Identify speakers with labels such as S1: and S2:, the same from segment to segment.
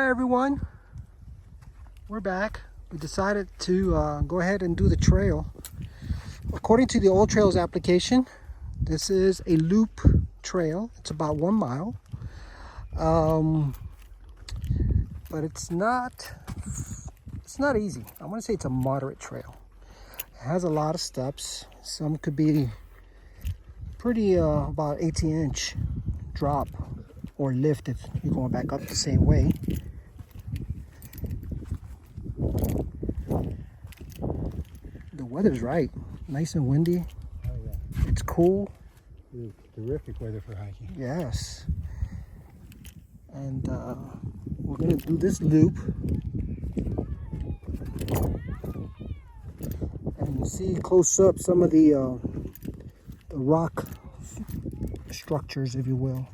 S1: Hi everyone, we're back. We decided to go ahead and do the trail. According to the Old Trails application, this is a loop trail. It's about 1 mile, but it's not easy. I want to say it's a moderate trail. It has a lot of steps. Some could be pretty about 18-inch drop or lift if you're going back up the same way. The weather's right, nice and windy.
S2: Oh yeah,
S1: It's cool.
S2: it's terrific weather for hiking.
S1: Yes. And we're gonna do this loop. And you see close up some of the rock structures, if you will.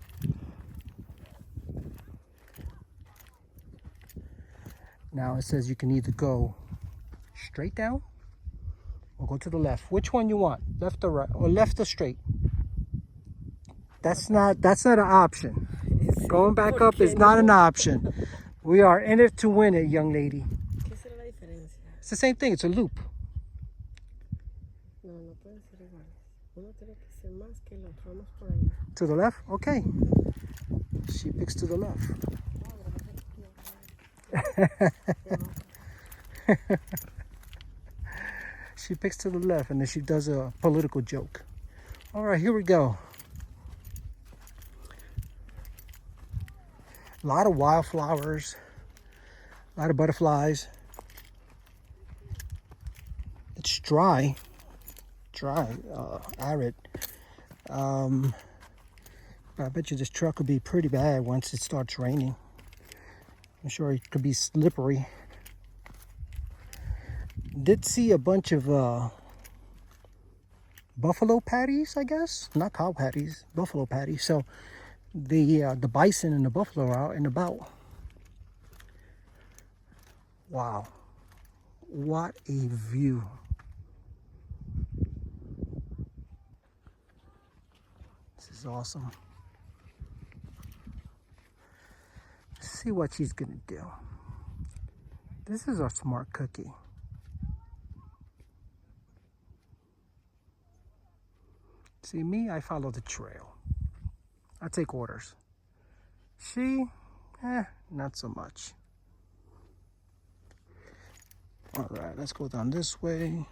S1: Now it says you can either go straight down or go to the left. Which one you want? Left or right? Or left or straight? That's not an option. Going back up is not an option. We are in it to win it, young lady.
S3: ¿Qué será la diferencia?
S1: It's the same thing. It's a loop.
S3: No, no pueden ser iguales. Uno tiene que ser más que el otro. Vamos por allá.
S1: To the left? Okay. She picks to the left. She picks to the left and then she does a political joke. All right, here we go. A lot of wildflowers, a lot of butterflies. It's dry, arid. But I bet you this truck could be pretty bad once it starts raining. I'm sure it could be slippery. Did see a bunch of buffalo patties, I guess. Not cow patties, buffalo patties. So the bison and the buffalo are out and about. Wow, what a view. This is awesome. Let's see what she's gonna do. This is our smart cookie. See me, I follow the trail. I take orders. She, not so much. All right, let's go down this way.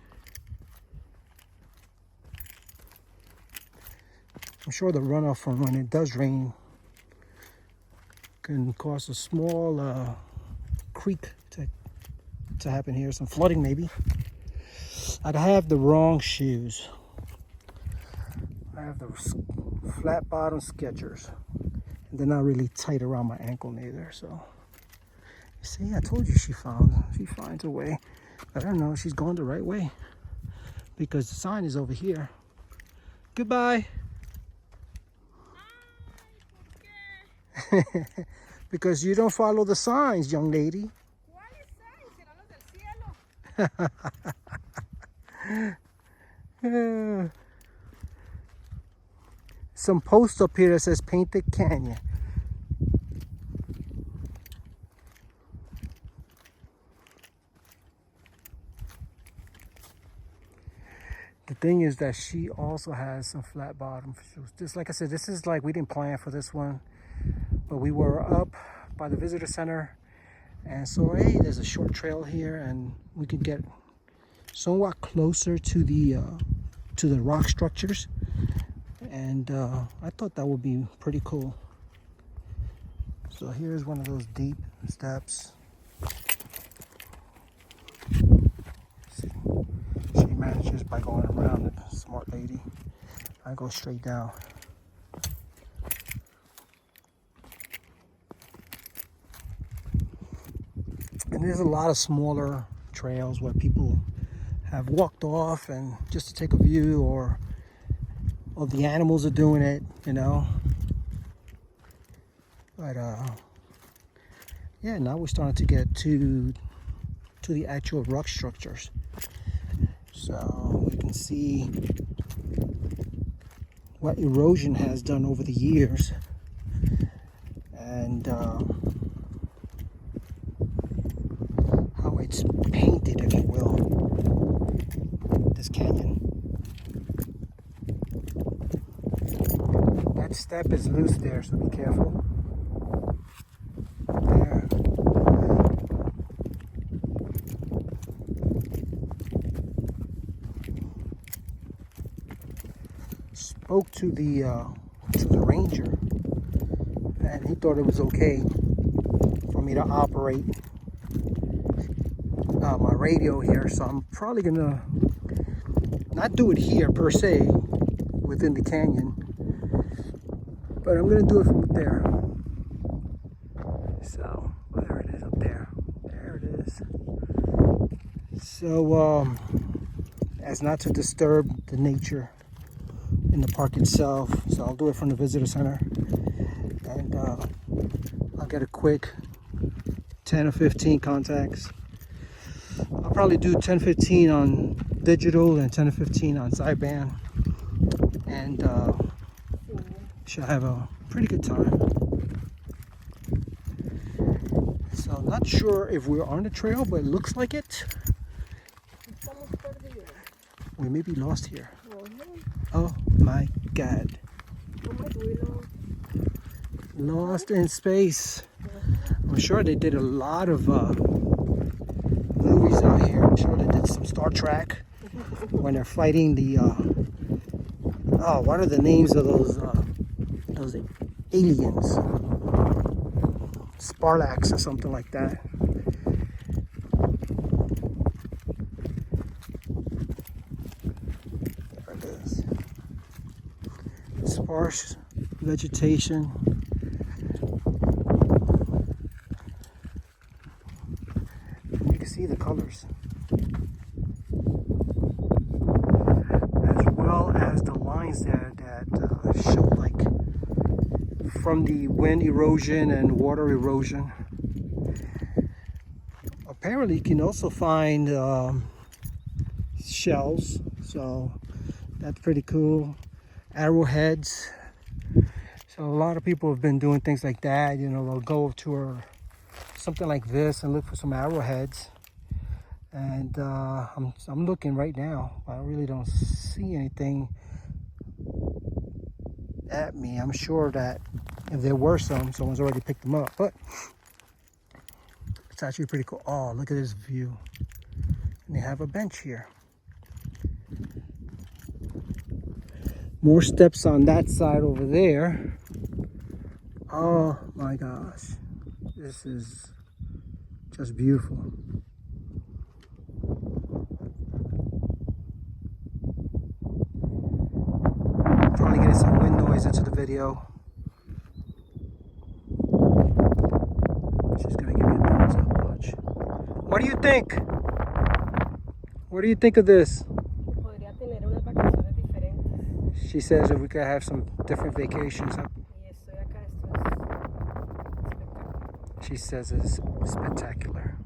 S1: I'm sure the runoff from when it does rain can cause a small creek to happen here, some flooding maybe. I'd have the wrong shoes. I have the flat bottom Skechers. And they're not really tight around my ankle neither, so. You see, I told you she finds a way. But I don't know, she's going the right way. Because the sign is over here. Goodbye. Because you don't follow the signs, young lady. Some post up here that says Painted Canyon. The thing is that she also has some flat bottom shoes. Just like I said, this is like, we didn't plan for this one, but we were up by the visitor center and so hey, there's a short trail here and we could get somewhat closer to the rock structures. And I thought that would be pretty cool. So here's one of those deep steps. She manages by going around it. Smart lady. I go straight down. And there's a lot of smaller trails where people have walked off and just to take a view, or the animals are doing it, you know. But yeah, now we're starting to get to the actual rock structures. So we can see what erosion has done over the years. And it's painted, if you will. This canyon. That step is loose there, so be careful. There. Spoke to the ranger, and he thought it was okay for me to operate my radio here. So I'm probably gonna not do it here per se within the canyon, but I'm gonna do it from up there. So there it is up there. There it is. So as not to disturb the nature in the park itself. So I'll do it from the visitor center, and I'll get a quick 10 or 15 contacts. I'll probably do 10-15 on digital and 10 or 15 on sideband, and should have a pretty good time. So I'm not sure if we're on the trail, but it looks like it.
S3: Estamos perdidos.
S1: We may be lost here.
S3: Oh,
S1: Oh my God.
S3: oh my willow.
S1: Lost in space. I'm sure they did a lot of movies out here. I'm sure they did some Star Trek when they're fighting the oh, what are the names of those aliens? Sparlax or something like that. There it is. Sparse vegetation. You can see the colors, as well as the lines there that show like from the wind erosion and water erosion. Apparently you can also find shells, so that's pretty cool. Arrowheads. So a lot of people have been doing things like that. You know, they'll go to something like this and look for some arrowheads. And I'm looking right now. I really don't see anything at me. I'm sure that if there were some, someone's already picked them up. But it's actually pretty cool. Oh, look at this view. And they have a bench here. More steps on that side over there. Oh my gosh. This is just beautiful. I'm trying to get some wind noise into the video. She's gonna give me a thumbs up. Watch. What do you think? What do you think of this?
S3: Podría tener unas vacaciones diferentes.
S1: She says if we could have some different vacations.
S3: Y estoy acá, esto es espectacular.
S1: She says it's spectacular.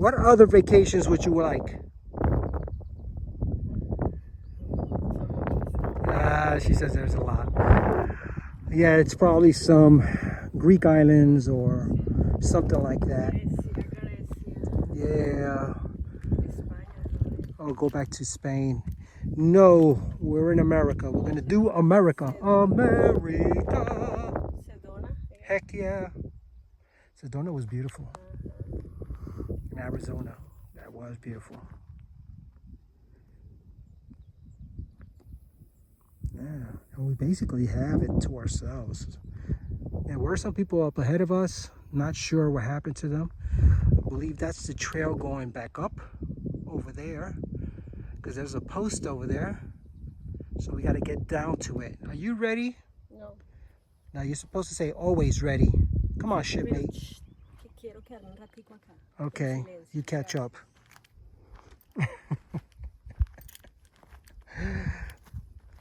S1: What other vacations would you like? She says there's a lot. Yeah, it's probably some Greek islands or something like that. Yeah. I'll go back to Spain. No, we're in America. We're gonna do America. America.
S3: Sedona.
S1: Heck yeah. Sedona was beautiful. In Arizona, that was beautiful. Yeah, and we basically have it to ourselves. There were some people up ahead of us. Not sure what happened to them. I believe that's the trail going back up over there, because there's a post over there. So we got to get down to it. Are you ready?
S3: No.
S1: Now you're supposed to say always ready. Come on, shipmate.
S3: Que quiero quedarme un ratico acá.
S1: Okay, you catch up.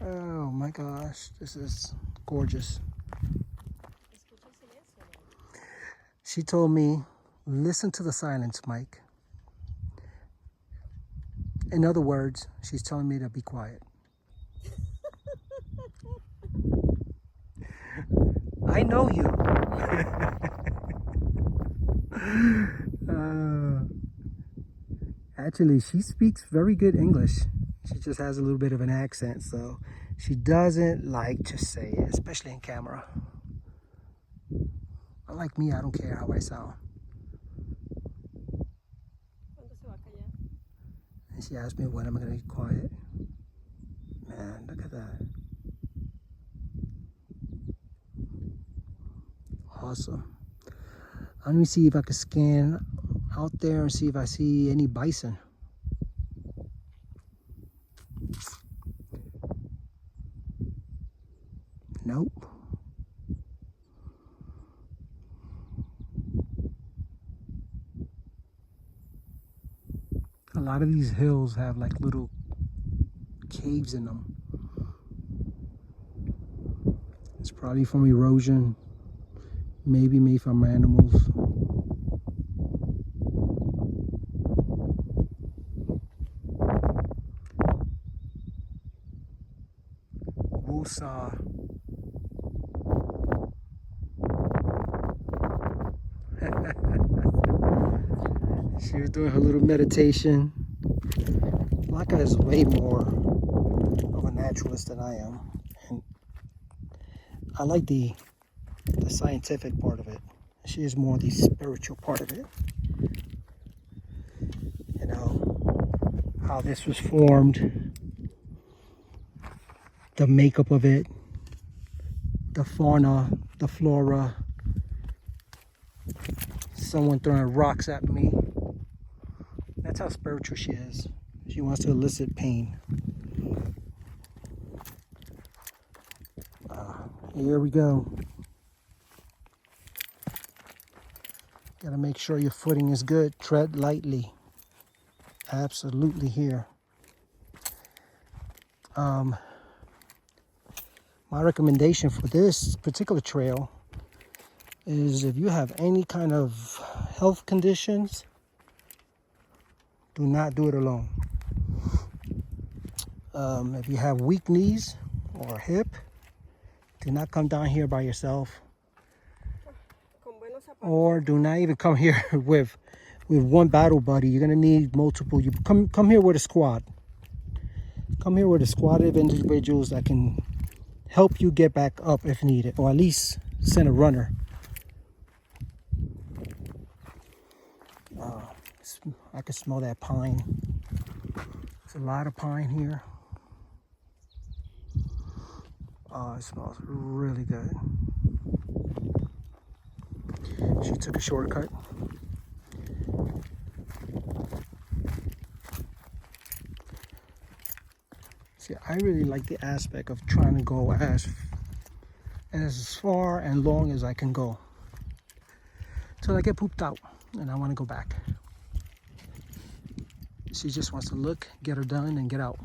S1: Oh my gosh, this is gorgeous. She told me, listen to the silence, Mike. In other words, she's telling me to be quiet. I know you. Actually, she speaks very good English. She just has a little bit of an accent, so she doesn't like to say it, especially in camera. Unlike me, I don't care how I sound.
S3: ¿Cuándo se va a callar?
S1: And she asked me when am I gonna be quiet. Man, look at that. Awesome. Let me see if I can scan out there and see if I see any bison. Nope. A lot of these hills have like little caves in them. It's probably from erosion, maybe made from animals. Woosah. She was doing her little meditation. Blanca is way more of a naturalist than I am. And I like the scientific part of it. She is more the spiritual part of it. You know, how this was formed, the makeup of it, the fauna, the flora. Someone throwing rocks at me. That's how spiritual she is. She wants to elicit pain. Here we go. Gotta make sure your footing is good. Tread lightly. Absolutely here. My recommendation for this particular trail is if you have any kind of health conditions, do not do it alone. If you have weak knees or hip, do not come down here by yourself.
S3: Con buenos zapatos.
S1: Or do not even come here with one battle buddy. You're gonna need multiple. You come here with a squad. Come here with a squad of individuals that can help you get back up if needed, or at least send a runner. I can smell that pine. There's a lot of pine here. Oh, it smells really good. She took a shortcut. See, I really like the aspect of trying to go as far and long as I can go till I get pooped out and I want to go back. She just wants to look, get her done, and get out.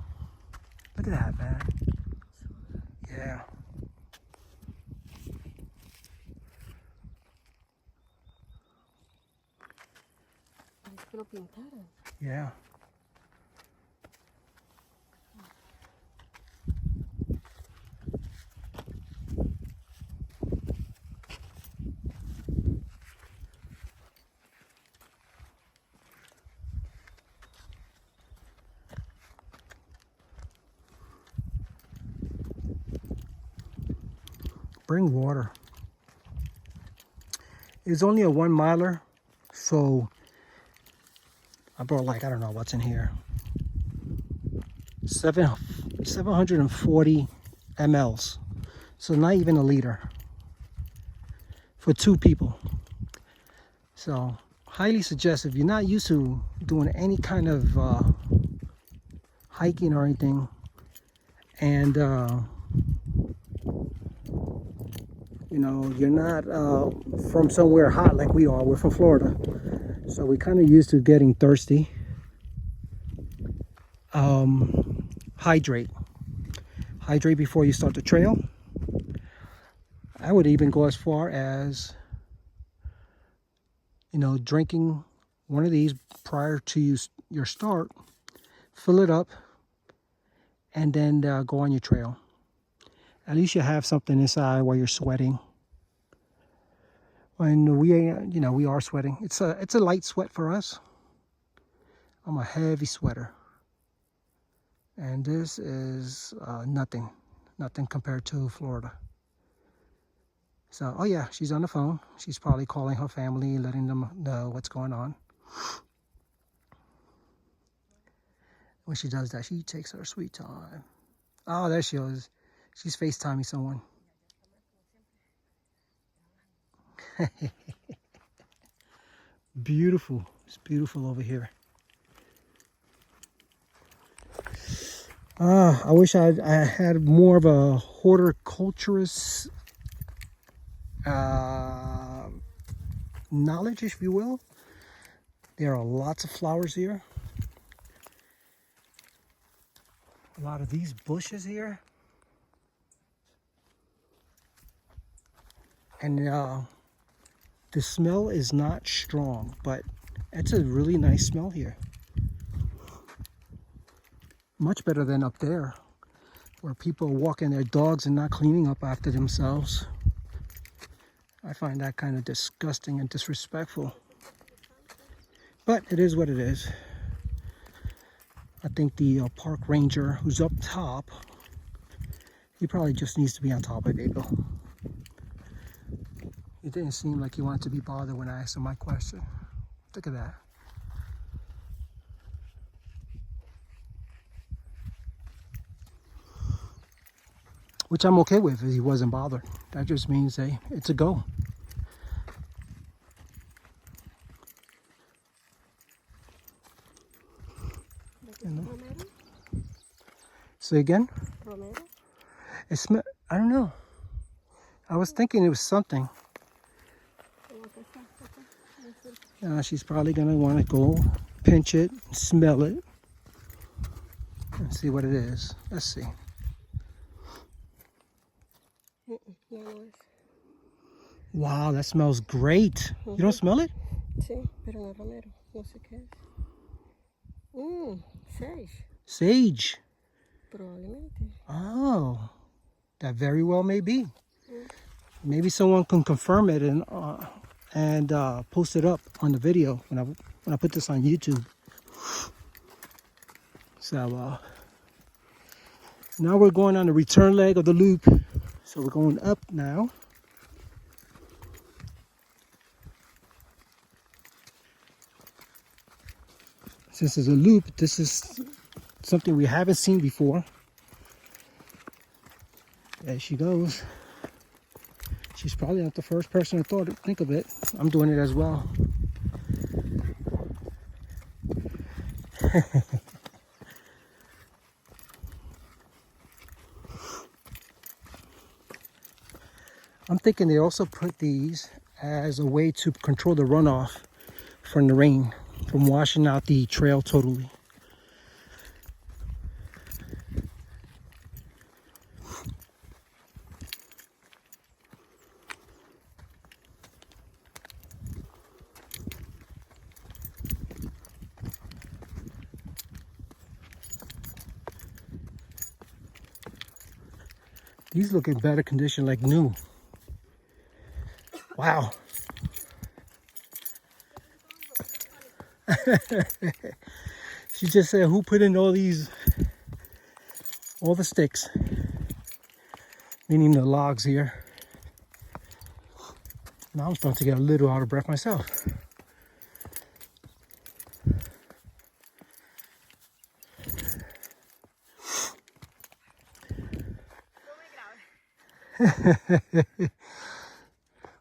S1: Look at that, man. Yeah.
S3: Parece que lo pintaran.
S1: Yeah. Bring water. It's only a 1 miler, so I brought like, I don't know what's in here. 740 mLs. So not even a liter for 2 people. So highly suggest if you're not used to doing any kind of hiking or anything, and you know, you're not from somewhere hot like we are. We're from Florida, so we're kind of used to getting thirsty. Hydrate before you start the trail. I would even go as far as, you know, drinking one of these prior to your start, fill it up, and then go on your trail. At least you have something inside while you're sweating. And we are sweating. It's a light sweat for us. I'm a heavy sweater. And this is nothing compared to Florida. So, oh yeah, she's on the phone. She's probably calling her family, letting them know what's going on. When she does that, she takes her sweet time. Oh, there she is. She's FaceTiming someone. Beautiful. It's beautiful over here. I wish I had more of a horticulturist knowledge, if you will. There are lots of flowers here. A lot of these bushes here. And the smell is not strong, but it's a really nice smell here. Much better than up there, where people are walking their dogs and not cleaning up after themselves. I find that kind of disgusting and disrespectful. But it is what it is. I think the park ranger who's up top, he probably just needs to be on top of it, though. It didn't seem like he wanted to be bothered when I asked him my question. Look at that. Which I'm okay with if he wasn't bothered. That just means, hey, it's a go. You know?
S3: Romero?
S1: Say again?
S3: Romero?
S1: I don't know. I was thinking it was something. She's probably gonna want to go pinch it, smell it, and see what it is. Let's see.
S3: No, no es.
S1: Wow, that smells great. You don't smell it?
S3: Sí, pero no romero. No sé qué es. Sage.
S1: Sage.
S3: Probablemente.
S1: Oh, that very well may be. Maybe someone can confirm it and post it up on the video when I put this on YouTube. So now we're going on the return leg of the loop. So we're going up now. Since it's a loop, this is something we haven't seen before. There she goes. She's probably not the first person to think of it. I'm doing it as well. I'm thinking they also put these as a way to control the runoff from the rain, from washing out the trail totally. These look in better condition, like new. Wow. She just said, who put in all the sticks? Meaning the logs here. Now I'm starting to get a little out of breath myself.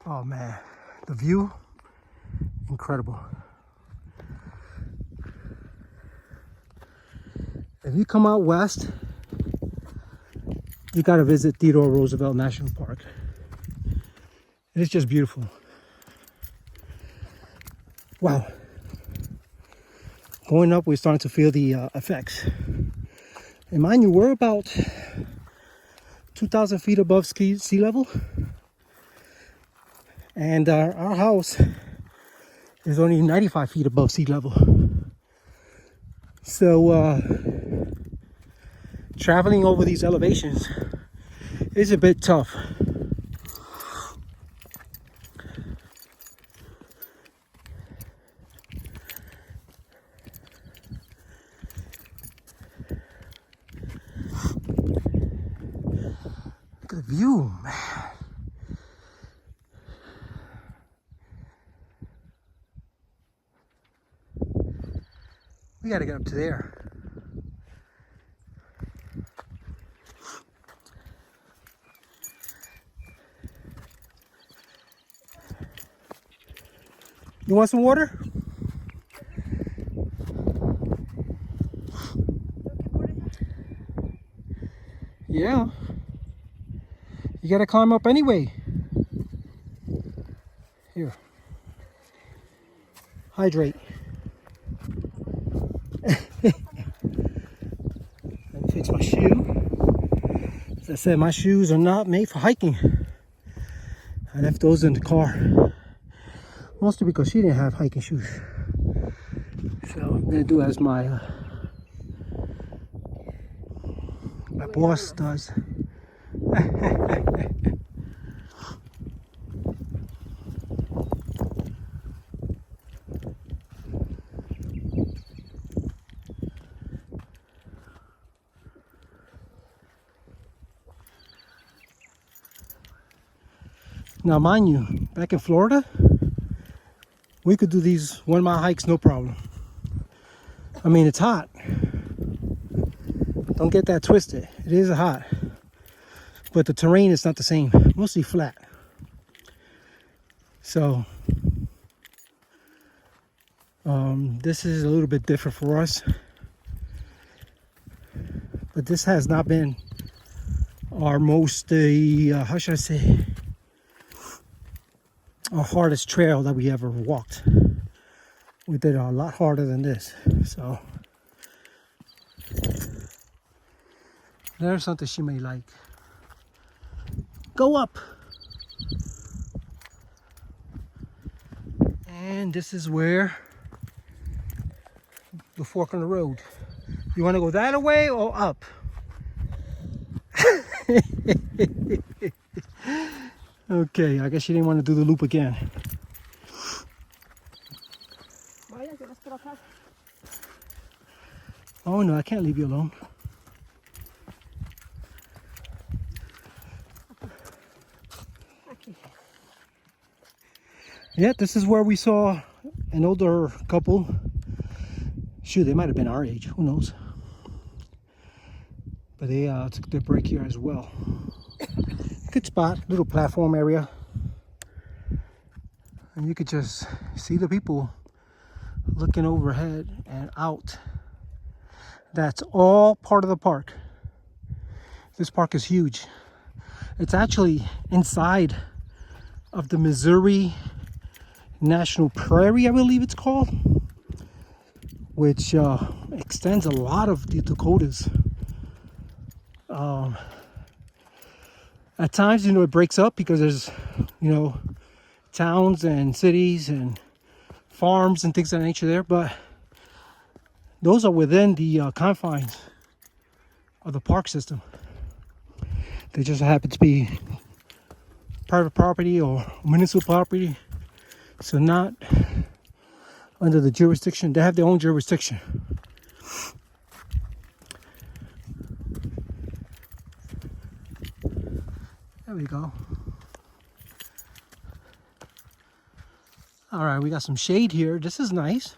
S1: Oh man, the view, incredible. If you come out west, you gotta visit Theodore Roosevelt National Park. It's just beautiful. Wow. Going up, we're starting to feel the effects. And mind you, we're about 2,000 feet above sea level. And our house is only 95 feet above sea level. So traveling over these elevations is a bit tough. view, man. We gotta get up to there. You want some water? Yeah. You gotta climb up anyway. Here. Hydrate. Let me fix my shoe. As I said, my shoes are not made for hiking. I left those in the car. Mostly because she didn't have hiking shoes. So I'm gonna do as my boss does. Now, mind you, back in Florida, we could do these 1 mile hikes no problem. I mean, it's hot. Don't get that twisted. It is hot. But the terrain is not the same. Mostly flat. So, this is a little bit different for us. But this has not been our most, how should I say, our hardest trail that we ever walked. We did a lot harder than this. So there's something she may like. Go up. And this is where the fork on the road. You want to go that way or up? Okay, I guess she didn't want to do the loop again. Oh no, I can't leave you alone. Yeah, this is where we saw an older couple. Shoot, they might have been our age, who knows? But they took their break here as well. Good spot, little platform area. And you could just see the people looking overhead and out. That's all part of the park. This park is huge. It's actually inside of the Missouri National Prairie, I believe it's called, which extends a lot of the Dakotas. At times, you know, it breaks up because there's, you know, towns and cities and farms and things of that nature there, but those are within the confines of the park system. They just happen to be private property or municipal property, so not under the jurisdiction. They have their own jurisdiction. There we go. All right, we got some shade here. This is nice.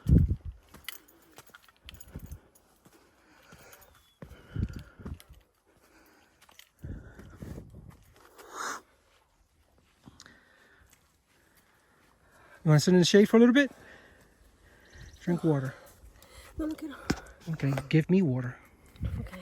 S1: You want to sit in the shade for a little bit? Drink water.
S3: No, no quiero.
S1: Okay, give me water.
S3: Okay.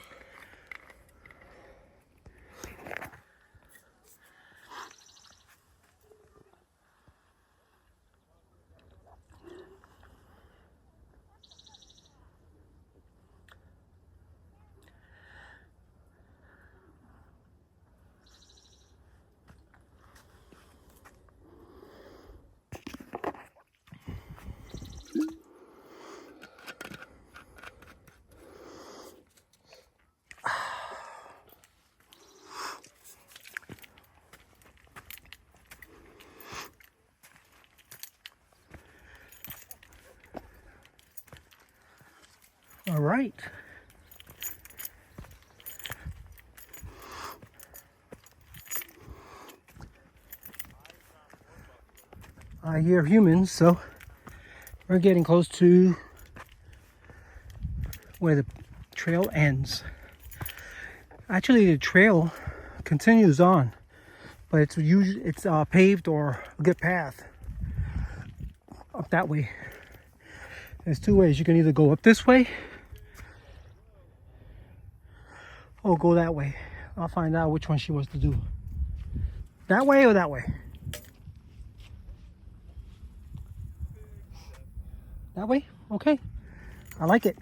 S1: All right. I hear humans, so we're getting close to where the trail ends. Actually, the trail continues on, but it's paved or a good path up that way. There's two ways. You can either go up this way or go that way. I'll find out which one she wants to do. That way or that way? That way? Okay. I like it.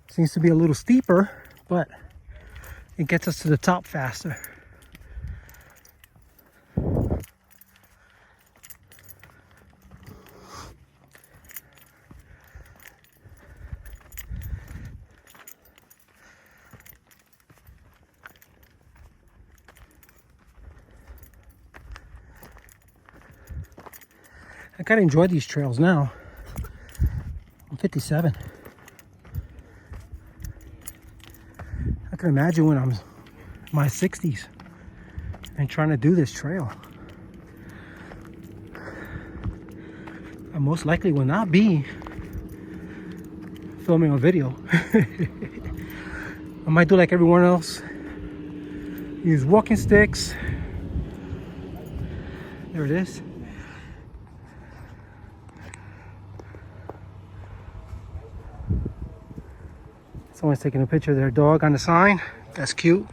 S1: Seems to be a little steeper, but it gets us to the top faster. I kind of enjoy these trails now. I'm 57. I can imagine when I'm in my 60s and trying to do this trail. I most likely will not be filming a video. I might do like everyone else. Use walking sticks. There it is. Someone's taking a picture of their dog on the sign. That's cute.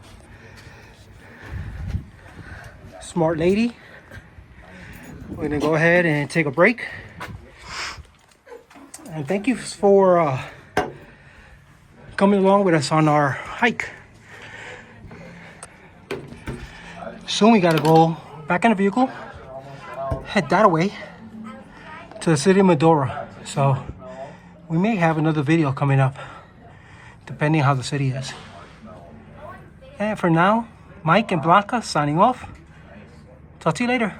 S1: Smart lady. We're gonna go ahead and take a break. And thank you for coming along with us on our hike. Soon we gotta go back in the vehicle, head that way to the city of Medora. So we may have another video coming up, depending on how the city is. And for now, Mike and Blanca signing off. Talk to you later.